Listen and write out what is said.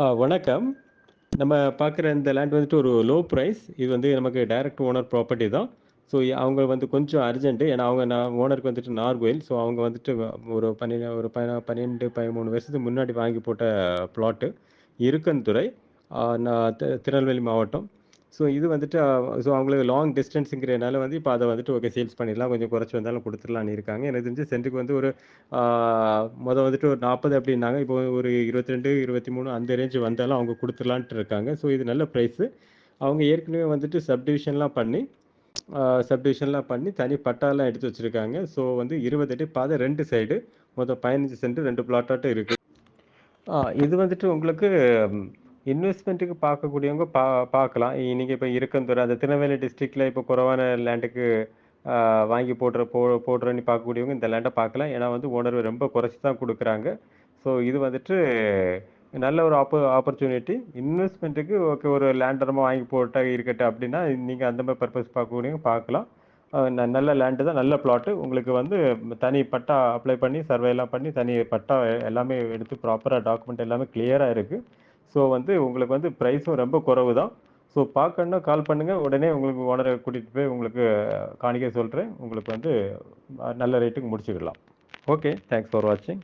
வணக்கம். நம்ம பார்க்குற இந்த லேண்ட் வந்துட்டு ஒரு லோ பிரைஸ். இது வந்து நமக்கு டைரக்ட் ஓனர் ப்ராப்பர்ட்டி தான். ஸோ அவங்க வந்து கொஞ்சம் அர்ஜென்ட். ஏன்னா அவங்க ஓனருக்கு வந்துட்டு நாகர்கோயில். ஸோ அவங்க வந்துட்டு ஒரு 12, 13 வருஷத்துக்கு முன்னாடி வாங்கி போட்ட பிளாட்டு. இருக்கன்துறை, திருநெல்வேலி மாவட்டம். ஸோ இது வந்துட்டு அவங்களுக்கு லாங் டிஸ்டன்ஸுங்கிறனால வந்து இப்போ அத வந்துட்டு ஓகே சேல்ஸ் பண்ணிடலாம். கொஞ்சம் குறைச்சு வந்தாலும் குடுத்துடலான்னு இருக்காங்க. எனக்கு தெரிஞ்சு சென்ட்டுக்கு வந்து ஒரு ஆ வந்துட்டு ஒரு 40 அப்படின்னாங்க. இப்போ ஒரு 22, 23 அந்த ரேஞ்ச் வந்தாலும் அவங்க குடுத்துடலான்ட்டு இருக்காங்க. ஸோ இது நல்ல பிரைஸு. அவங்க ஏற்கனவே வந்துட்டு சப்டிவிஷன்லாம் பண்ணி தனி பட்டாலாம் எடுத்து வச்சிருக்காங்க. ஸோ வந்து 20 அடி பாதை 2 சைடு. மொத்தம் 15 சென்ட் 2 பிளாட்டாட்டம் இருக்கு. இது வந்துட்டு உங்களுக்கு இன்வெஸ்ட்மெண்ட்டுக்கு பார்க்கக்கூடியவங்க பார்க்கலாம். நீங்க இப்ப இருக்கந்துறை அந்த திருநெல்வேலி டிஸ்ட்ரிக்ட்ல இப்போ குறைவான லேண்டுக்கு வாங்கி போடுறேன்னு பார்க்கக்கூடியவங்க இந்த லேண்டை பார்க்கலாம். ஏன்னா வந்து ஓனர் ரொம்ப குறைச்சி தான் கொடுக்குறாங்க. ஸோ இது வந்துட்டு நல்ல ஒரு ஆப்பர்ச்சுனிட்டி. இன்வெஸ்ட்மெண்ட்டுக்கு ஓகே ஒரு லேண்டரமாக வாங்கி போட்டா இருக்கட்டும் அப்படின்னா நீங்கள் அந்த மாதிரி பர்பஸ் பார்க்கக்கூடியவங்க பார்க்கலாம். நல்ல லேண்டு தான், நல்ல பிளாட்டு. உங்களுக்கு வந்து தனி பட்டா அப்ளை பண்ணி சர்வேலாம் பண்ணி தனி பட்டா எல்லாமே எடுத்து ப்ராப்பராக டாக்குமெண்ட் எல்லாமே கிளியராக இருக்குது. ஸோ வந்து உங்களுக்கு வந்து ப்ரைஸும் ரொம்ப குறைவு தான். ஸோ பார்க்கணுன்னா கால் பண்ணுங்கள். உடனே உங்களுக்கு ஓனரை கூட்டிகிட்டு போய் உங்களுக்கு காணிக்க சொல்கிறேன். உங்களுக்கு வந்து நல்ல ரேட்டுக்கு முடிச்சுக்கலாம். ஓகே, தேங்க்ஸ் ஃபார் வாட்சிங்.